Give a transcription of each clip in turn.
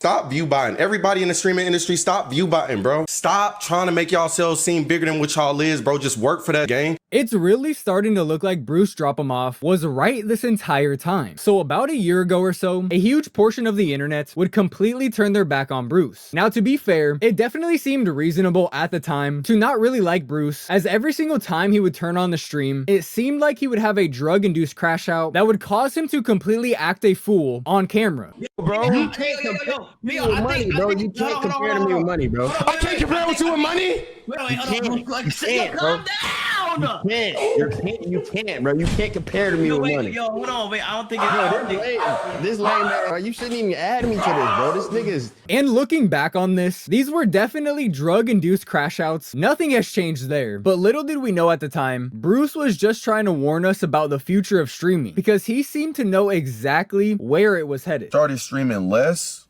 Stop view buying. Everybody in the streaming industry, stop view buying, bro. Stop trying to make yourselves seem bigger than what y'all is, bro. Just work for that gang. It's really starting to look like Brucedropemoff was right this entire time. So about a year ago or so, a huge portion of the internet would completely turn their back on Bruce. Now, to be fair, it definitely seemed reasonable at the time to not really like Bruce, as every single time he would turn on the stream, it seemed like he would have a drug-induced crash out that would cause him to completely act a fool on camera. Bro, you can't compare me with money, bro. You can't compare to me with money, bro. I can't compare with you with money? Calm down. You can't, bro. You can't compare to me with money. Yo, hold on, wait. I don't think it's this lame man, bro. You shouldn't even add me to this, bro. This nigga's. And looking back on this, these were definitely drug-induced crash outs. Nothing has changed there. But little did we know at the time, Bruce was just trying to warn us about the future of streaming, because he seemed to know exactly where it was headed. Started streaming less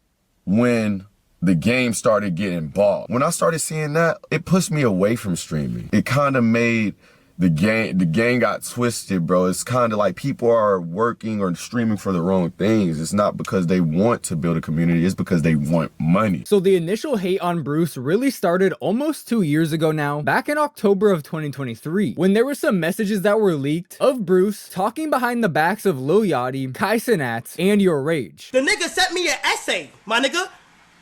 when the game started getting bought. When I started seeing that, it pushed me away from streaming. It kind of made the game got twisted, bro. It's kind of like people are working or streaming for the wrong things. It's not because they want to build a community, it's because they want money. So the initial hate on Bruce really started almost 2 years ago now, back in October of 2023, when there were some messages that were leaked of Bruce talking behind the backs of Lil Yachty, Kai Cenat, and Your Rage. the nigga sent me an essay, my nigga,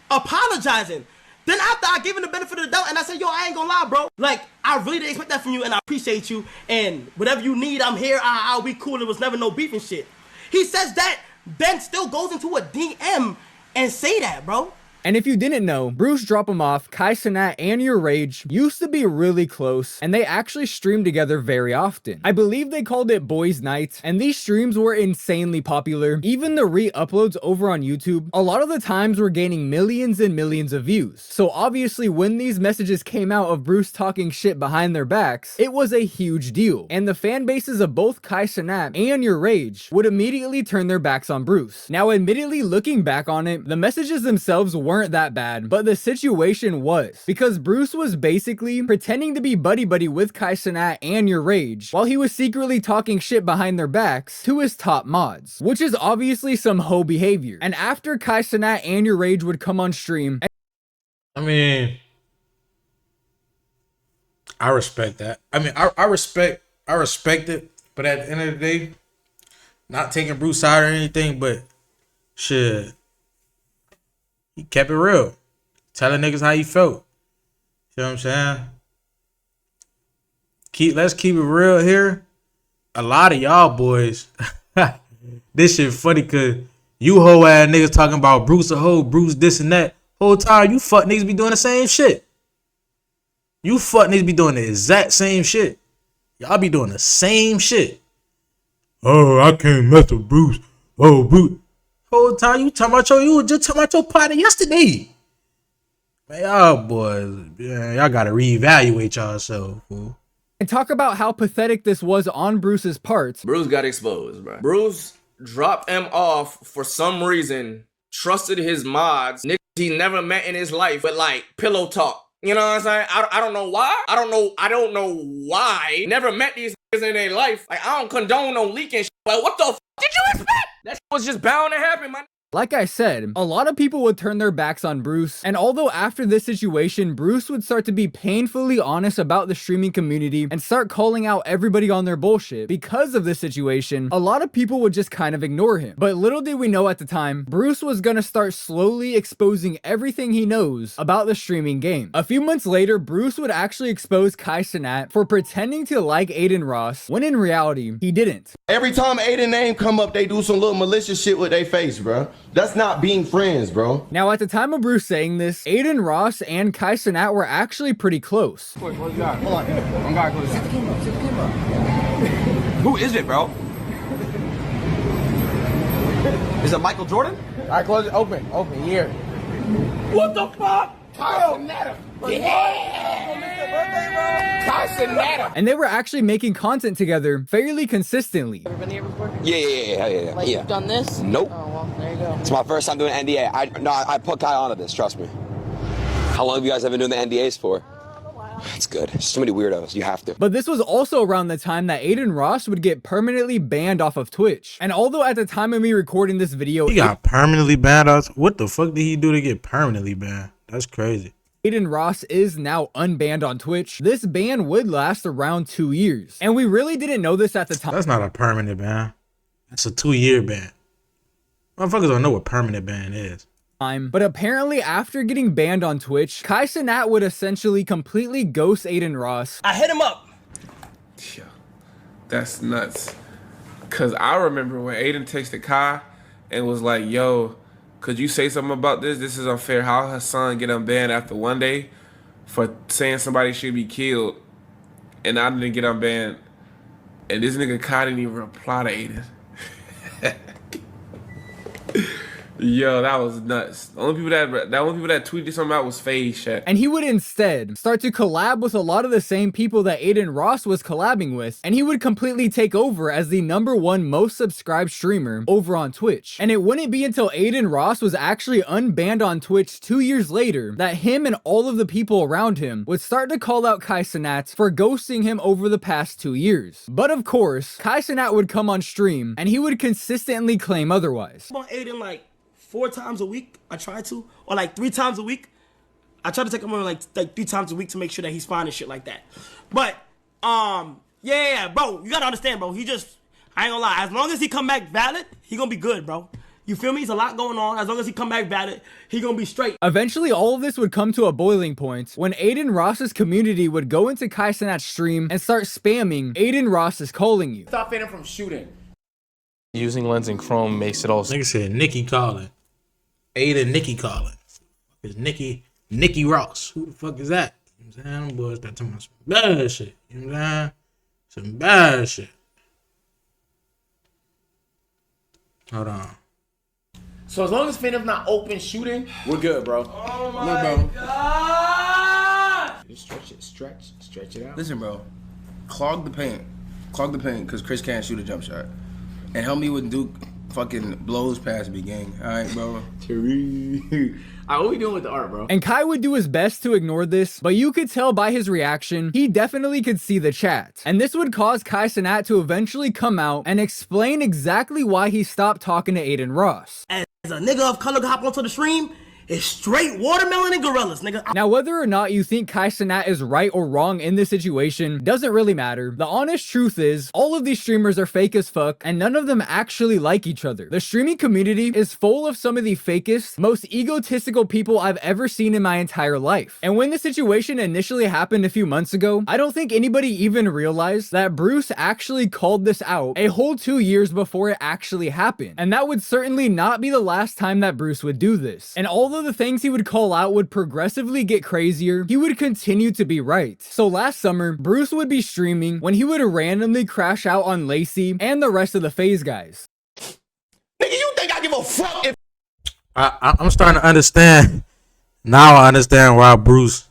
apologizing. Then after I gave him the benefit of the doubt and I said, yo, I ain't gonna lie, bro. Like, I really didn't expect that from you and I appreciate you. And whatever you need, I'm here. I'll be cool. It was never no beef and shit. He says that, Ben still goes into a DM and say that, bro. And if you didn't know, Brucedropemoff, Kai Cenat, and Your Rage used to be really close, and they actually streamed together very often. I believe they called it Boys Night, and these streams were insanely popular. Even the re-uploads over on YouTube, a lot of the times were gaining millions and millions of views. So obviously when these messages came out of Bruce talking shit behind their backs, it was a huge deal. And the fan bases of both Kai Cenat and Your Rage would immediately turn their backs on Bruce. Now admittedly, looking back on it, the messages themselves weren't that bad, but the situation was, because Bruce was basically pretending to be buddy-buddy with Kai Cenat and Your Rage, while he was secretly talking shit behind their backs to his top mods, which is obviously some hoe behavior. And after Kai Cenat and Your Rage would come on stream, I mean, I respect that. I mean, I respect it, but at the end of the day, not taking Bruce side or anything, but shit, he kept it real. Telling niggas how he felt. You know what I'm saying? Let's keep it real here. A lot of y'all boys, this shit funny cause you hoe ass niggas talking about Bruce a hoe, Bruce this and that. Whole time you fuck niggas be doing the same shit. You fuck niggas be doing the exact same shit. Y'all be doing the same shit. Oh, I can't mess with Bruce. Oh, Bruce. Whole time you were just talking about your partner yesterday. Man, y'all boys, yeah, y'all gotta reevaluate y'allself, fool. and talk about how pathetic this was on Bruce's part. Bruce got exposed, bro. Bruce dropped him off for some reason, trusted his mods, niggas he never met in his life, but like pillow talk. You know what I'm saying? I don't know why. I don't know why. Never met these niggas in their life. Like, I don't condone no leaking shit. But what the f did you expect? That shit was just bound to happen, man. Like I said, a lot of people would turn their backs on Bruce, and although after this situation, Bruce would start to be painfully honest about the streaming community and start calling out everybody on their bullshit, because of this situation, a lot of people would just kind of ignore him. But little did we know at the time, Bruce was gonna start slowly exposing everything he knows about the streaming game. A few months later, Bruce would actually expose Kai Cenat for pretending to like Aiden Ross, when in reality, he didn't. Every time Aiden name come up, they do some little malicious shit with their face, bro. That's not being friends, bro. Now, at the time of Bruce saying this, Aiden Ross and Kai Cenat were actually pretty close. Hold on. I'm going close. Sit the camera. Who is it, bro? Is it Michael Jordan? All right, close it. Open, here. What the fuck? Kyle Cenat. And they were actually making content together fairly consistently. Ever been here before? Yeah. Like, you've done this? Nope. Oh, well, there you go. It's my first time doing NDA. I put Kyle onto this, trust me. How long have you guys been doing the NDAs for? A while. That's good. There's too many weirdos. You have to. But this was also around the time that Aiden Ross would get permanently banned off of Twitch. And although at the time of me recording this video, He got permanently banned off. What the fuck did he do to get permanently banned? That's crazy. Aiden Ross is now unbanned on Twitch, this ban would last around 2 years. And we really didn't know this at the time. That's not a permanent ban. That's a 2-year ban. Motherfuckers don't know what permanent ban is. But apparently after getting banned on Twitch, Kai Cenat would essentially completely ghost Aiden Ross. I hit him up. Yeah, that's nuts. Cause I remember when Aiden texted Kai and was like, yo, could you say something about this? This is unfair. How her son get unbanned after one day for saying somebody should be killed, and I didn't get unbanned. And this nigga Kai didn't even reply to Aiden. Yo, that was nuts. The only people that tweeted something out was FaZe chat. And he would instead start to collab with a lot of the same people that Aiden Ross was collabing with, and he would completely take over as the #1 most subscribed streamer over on Twitch. And it wouldn't be until Aiden Ross was actually unbanned on Twitch 2 years later that him and all of the people around him would start to call out Kai Cenat for ghosting him over the past 2 years. But of course, Kai Cenat would come on stream and he would consistently claim otherwise. I'm on Aiden like 4 times a week. I try to, or like 3 times a week. I try to take him on like 3 times a week to make sure that he's fine and shit like that. But yeah, bro, you gotta understand, bro. I ain't gonna lie. As long as he come back valid, he gonna be good, bro. You feel me? There's a lot going on. As long as he come back valid, he gonna be straight. Eventually, all of this would come to a boiling point when Aiden Ross's community would go into Kai Cenat's stream and start spamming "Aiden Ross is calling you." Stop Aiden from shooting. Using Lens and Chrome makes it all. Nigga said Nikki calling. Aiden Nikki calling. Is Nikki Ross? Who the fuck is that? You know what I'm saying? Them boys that talking about some bad shit. You know what I'm saying? Some bad shit. Hold on. So as long as Phantom's not open shooting, we're good, bro. Oh my God! Just stretch it out. Listen, bro. Clog the paint, because Chris can't shoot a jump shot, and help me with Duke fucking blows past me, gang. All right, bro. Alright, what we doing with the art, bro? And Kai would do his best to ignore this, but you could tell by his reaction, he definitely could see the chat. And this would cause Kai Cenat to eventually come out and explain exactly why he stopped talking to Aiden Ross. As a nigga of color hop onto the stream, it's straight watermelon and gorillas, nigga. Now, whether or not you think Kai Cenat is right or wrong in this situation doesn't really matter. The honest truth is, all of these streamers are fake as fuck, and none of them actually like each other. The streaming community is full of some of the fakest, most egotistical people I've ever seen in my entire life. And when the situation initially happened a few months ago, I don't think anybody even realized that Bruce actually called this out a whole 2 years before it actually happened. And that would certainly not be the last time that Bruce would do this. And although the things he would call out would progressively get crazier, he would continue to be right. So last summer, Bruce would be streaming when he would randomly crash out on Lacey and the rest of the FaZe guys. Nigga, you think I give a fuck if I'm starting to understand. Now I understand why Bruce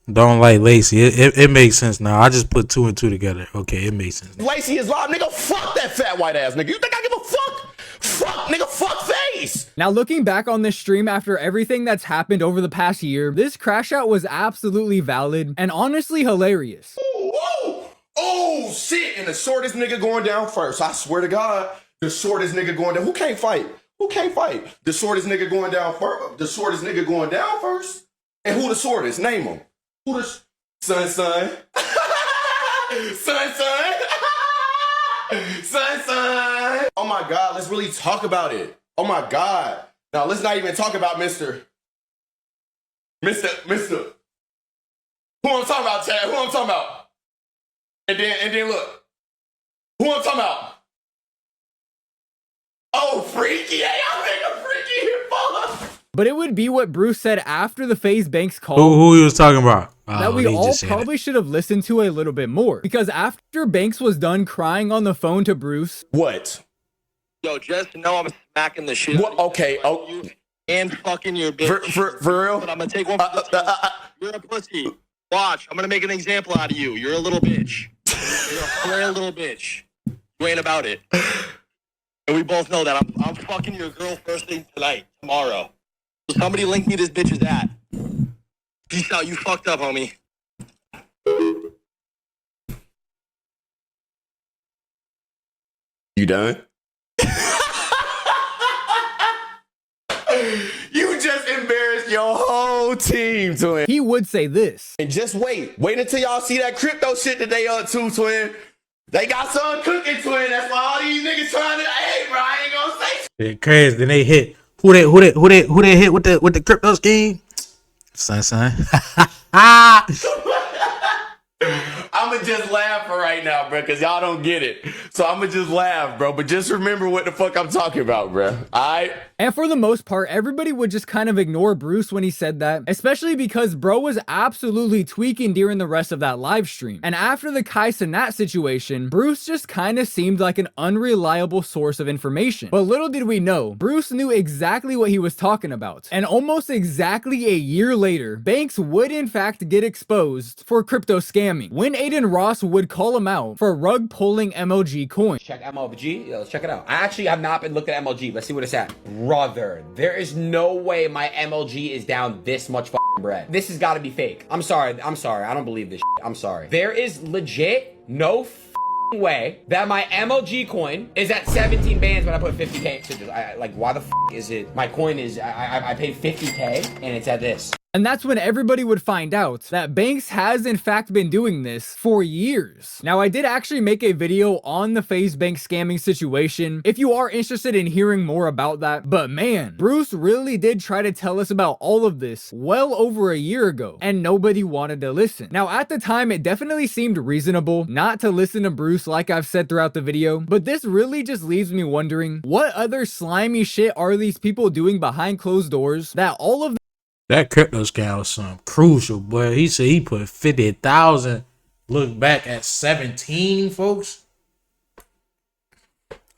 don't like Lacey. It makes sense now. I just put 2 and 2 together. Okay, it makes sense. Lacey is live? Nigga, fuck that fat white ass nigga. You think I give a fuck? Fuck, nigga, fuck FaZe. Now, looking back on this stream after everything that's happened over the past year, this crash out was absolutely valid and honestly hilarious. Oh, shit. And the shortest nigga going down first. I swear to God, the shortest nigga going down. Who can't fight? The shortest nigga going down first. The shortest nigga going down first. And who the shortest? Name him. Who the son? Son. Oh my God, let's really talk about it. Oh my God. Now let's not even talk about Mr. Who I'm talking about, Chad? Who I'm talking about? And then look. Who I'm talking about? Oh, Freaky. Hey, I'm nigga Freaky. Fuck. But it would be what Bruce said after the FaZe Banks call. Who he was talking about? That we all probably should have listened to a little bit more. Because after Banks was done crying on the phone to Bruce. What? Yo, just know I'm smacking the shit. What? Okay. Oh. You and fucking your bitch. For real? But I'm gonna take one for the You're a pussy. Watch. I'm gonna make an example out of you. You're a little bitch. You're a frail little bitch. You ain't about it. And we both know that. I'm fucking your girl first thing tonight, tomorrow. So somebody link me this bitch's at. Peace out. You fucked up, homie. You done? You just embarrassed your whole team, twin. He would say this. And just wait until y'all see that crypto shit that they up to, twin. They got something cooking, twin. That's why all these niggas trying to, hey, bro, I ain't gonna say shit. They're crazy. Then they hit who they hit with the crypto scheme? Son. I'ma just laugh for right now, bro, because y'all don't get it. So I'ma just laugh, bro. But just remember what the fuck I'm talking about, bro. Alright? And for the most part, everybody would just kind of ignore Bruce when he said that, especially because bro was absolutely tweaking during the rest of that live stream. And after the Kai Cenat situation, Bruce just kind of seemed like an unreliable source of information. But little did we know, Bruce knew exactly what he was talking about. And almost exactly a year later, Banks would in fact get exposed for crypto scamming when Aiden Ross would call him out for rug pulling MLG coins. Check MLG. Let's check it out. I actually have not been looking at MLG. Let's see what it's at. Brother, there is no way my MLG is down this much bread. This has got to be fake. I'm sorry. I don't believe this shit. I'm sorry. There is legit no way that my MLG coin is at 17 bands when I put 50k. Like, why the is it? My coin is, I paid 50k and it's at this. And that's when everybody would find out that Banks has in fact been doing this for years. Now, I did actually make a video on the FaZe Banks scamming situation if you are interested in hearing more about that. But man, Bruce really did try to tell us about all of this well over a year ago, and nobody wanted to listen. Now, at the time, it definitely seemed reasonable not to listen to Bruce like I've said throughout the video, but this really just leaves me wondering, what other slimy shit are these people doing behind closed doors that all of That crypto scam was something crucial, boy. He said he put 50,000. Look back at 17, folks.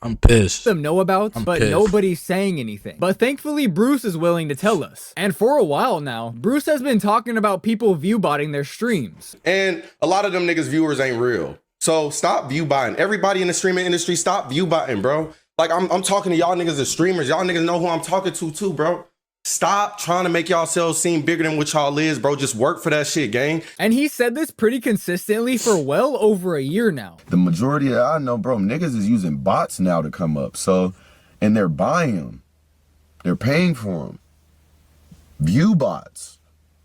I'm pissed. them know about, but nobody's saying anything. But thankfully, Bruce is willing to tell us. And for a while now, Bruce has been talking about people view botting their streams. And a lot of them niggas viewers ain't real. So stop view botting. Everybody in the streaming industry, stop view botting, bro. Like I'm talking to y'all niggas as streamers. Y'all niggas know who I'm talking to too, bro. Stop trying to make yourselves seem bigger than what y'all is, bro. Just work for that shit, gang. And he said this pretty consistently for well over a year now. The majority of I know, bro, niggas is using bots now to come up. So, and they're buying them. They're paying for them. View bots.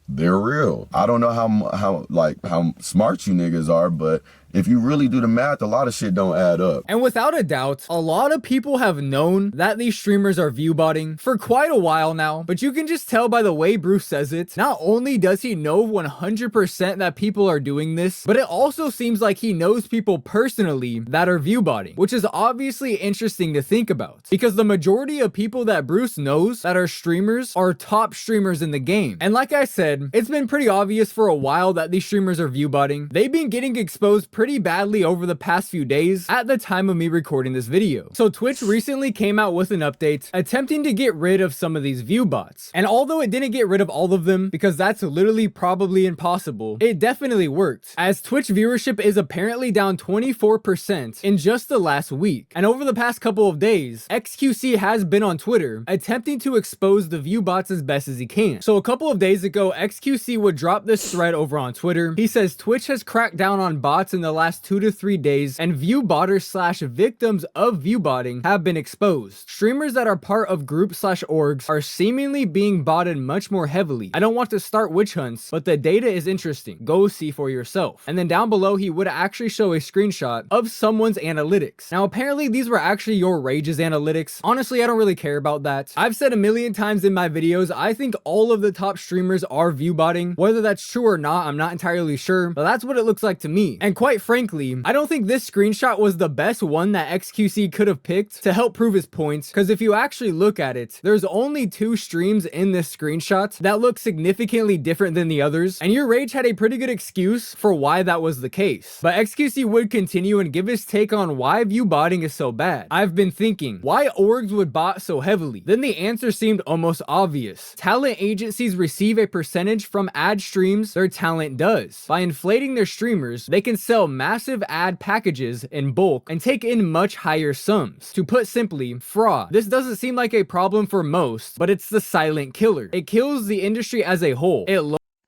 They're real. I don't know how smart you niggas are, but if you really do the math, a lot of shit don't add up. And without a doubt, a lot of people have known that these streamers are view botting for quite a while now, but you can just tell by the way Bruce says it, not only does he know 100% that people are doing this, but it also seems like he knows people personally that are view botting, which is obviously interesting to think about, because the majority of people that Bruce knows that are streamers are top streamers in the game. And like I said, it's been pretty obvious for a while that these streamers are view botting. They've been getting exposed pretty badly over the past few days at the time of me recording this video. So Twitch recently came out with an update attempting to get rid of some of these view bots. And although it didn't get rid of all of them, because that's literally probably impossible, it definitely worked, as Twitch viewership is apparently down 24% in just the last week. And over the past couple of days, XQC has been on Twitter attempting to expose the view bots as best as he can. So a couple of days ago, XQC would drop this thread over on Twitter. He says Twitch has cracked down on bots in the last 2 to 3 days, and view botters / victims of view botting have been exposed. Streamers that are part of groups / orgs are seemingly being botted much more heavily. I don't want to start witch hunts, but the data is interesting. Go see for yourself. And then down below, he would actually show a screenshot of someone's analytics. Now, apparently these were actually your Rage's analytics. Honestly, I don't really care about that. I've said a million times in my videos, I think all of the top streamers are view botting. Whether that's true or not, I'm not entirely sure, but that's what it looks like to me. And quite frankly, I don't think this screenshot was the best one that XQC could have picked to help prove his points, because if you actually look at it, there's only 2 streams in this screenshot that look significantly different than the others, and your Rage had a pretty good excuse for why that was the case. But XQC would continue and give his take on why view botting is so bad. I've been thinking, why orgs would bot so heavily? Then the answer seemed almost obvious. Talent agencies receive a percentage from ad streams their talent does. By inflating their streamers, they can sell massive ad packages in bulk and take in much higher sums. To put simply, fraud. This doesn't seem like a problem for most, but it's the silent killer. It kills the industry as a whole.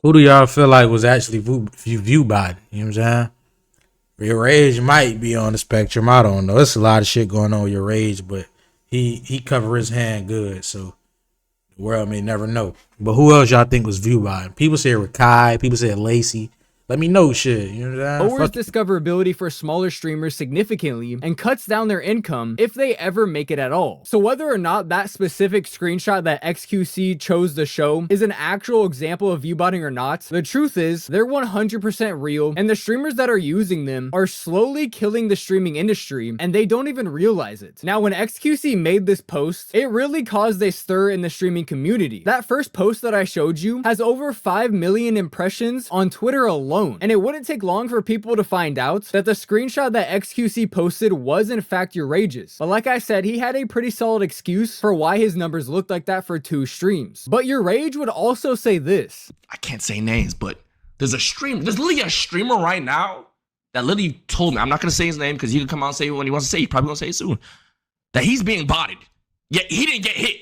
Who do y'all feel like was actually view botting? You know what I'm saying? Your Rage might be on the spectrum. I don't know. It's a lot of shit going on with Your Rage, but he covered his hand good, so the world may never know. But who else y'all think was view botting? People said Rakai. People said Lacey. Let me know shit. You know what I'm saying? Lowers discoverability for smaller streamers significantly and cuts down their income if they ever make it at all. So whether or not that specific screenshot that XQC chose to show is an actual example of viewbotting or not, the truth is they're 100% real, and the streamers that are using them are slowly killing the streaming industry, and they don't even realize it. Now, when XQC made this post, it really caused a stir in the streaming community. That first post that I showed you has over 5 million impressions on Twitter alone. And it wouldn't take long for people to find out that the screenshot that XQC posted was in fact Your Rage's. But like I said, he had a pretty solid excuse for why his numbers looked like that for 2 streams. But Your Rage would also say this. I can't say names, but there's literally a streamer right now that literally told me, I'm not gonna say his name because he can come out and say it when he wants to say it. He's probably gonna say it soon. That he's being botted. Yet he didn't get hit.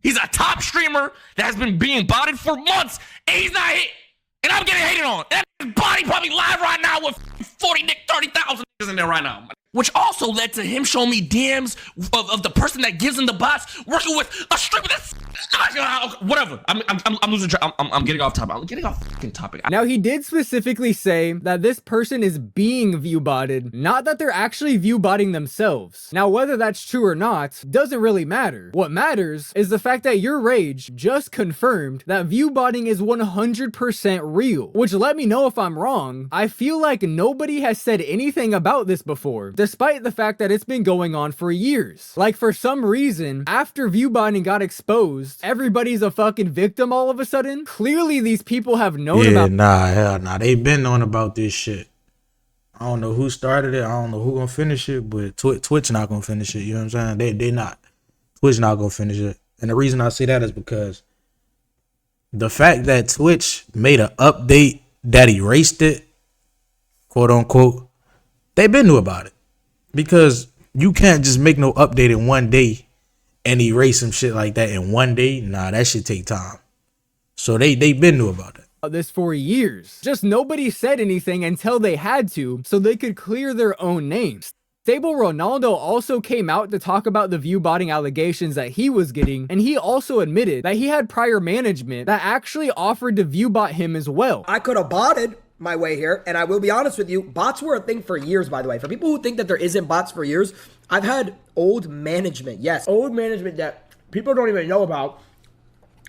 He's a top streamer that has been being botted for months and he's not hit. And I'm getting hated on. That body probably live right now with 30,000 niggas in there right now. Which also led to him showing me DMs of the person that gives him the bots working with a streamer that's whatever. I'm losing track. I'm getting off topic. I'm getting off fucking topic. Now, he did specifically say that this person is being view botted, not that they're actually view botting themselves. Now, whether that's true or not doesn't really matter. What matters is the fact that Your Rage just confirmed that view botting is 100% real, which let me know if I'm wrong. I feel like nobody has said anything about this before, despite the fact that it's been going on for years. Like, for some reason, after viewbotting got exposed, everybody's a fucking victim all of a sudden. Clearly, these people have known about— hell nah. They been on about this shit. I don't know who started it. I don't know who gonna finish it, but Twitch not gonna finish it. You know what I'm saying? They not. Twitch not gonna finish it. And the reason I say that is because the fact that Twitch made an update that erased it, quote unquote, they been knew about it. Because you can't just make no update in one day and erase some shit like that in one day. Nah, that shit take time. So they been knew about it. This for years. Just nobody said anything until they had to, so they could clear their own names. Stable Ronaldo also came out to talk about the view botting allegations that he was getting, and he also admitted that he had prior management that actually offered to view bot him as well. I could have botted my way here, and I will be honest with you, bots were a thing for years, by the way. For people who think that there isn't bots for years, I've had old management, yes, old management that people don't even know about,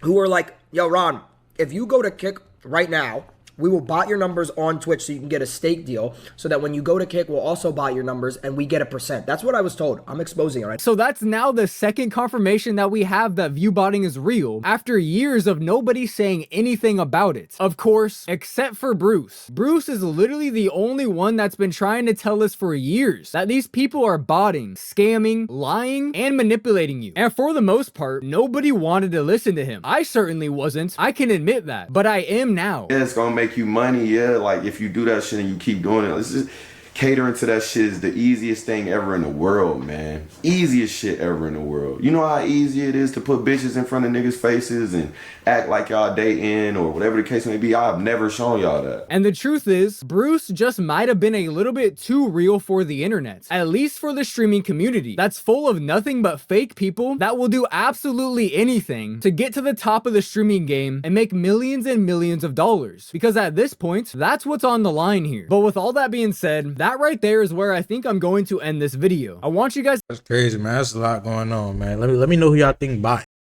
who are like, yo, Ron, if you go to Kick right now, we will bot your numbers on Twitch so you can get a stake deal so that when you go to Kick, we'll also bot your numbers and we get a %. That's what I was told. I'm exposing it, right? So that's now the second confirmation that we have that view botting is real after years of nobody saying anything about it. Of course, except for Bruce. Bruce is literally the only one that's been trying to tell us for years that these people are botting, scamming, lying, and manipulating you. And for the most part, nobody wanted to listen to him. I certainly wasn't. I can admit that, but I am now. Yeah, it's gonna make you money, yeah. Like if you do that shit and you keep doing it, it's just catering to that shit is the easiest thing ever in the world, man. Easiest shit ever in the world. You know how easy it is to put bitches in front of niggas' faces and act like y'all dating or whatever the case may be. I've never shown y'all that. And the truth is, Bruce just might have been a little bit too real for the internet, at least for the streaming community that's full of nothing but fake people that will do absolutely anything to get to the top of the streaming game and make millions and millions of dollars. Because at this point, that's what's on the line here. But with all that being said, that right there is where I think I'm going to end this video. I want you guys— That's crazy, man. That's a lot going on, man. Let me know who y'all think bot.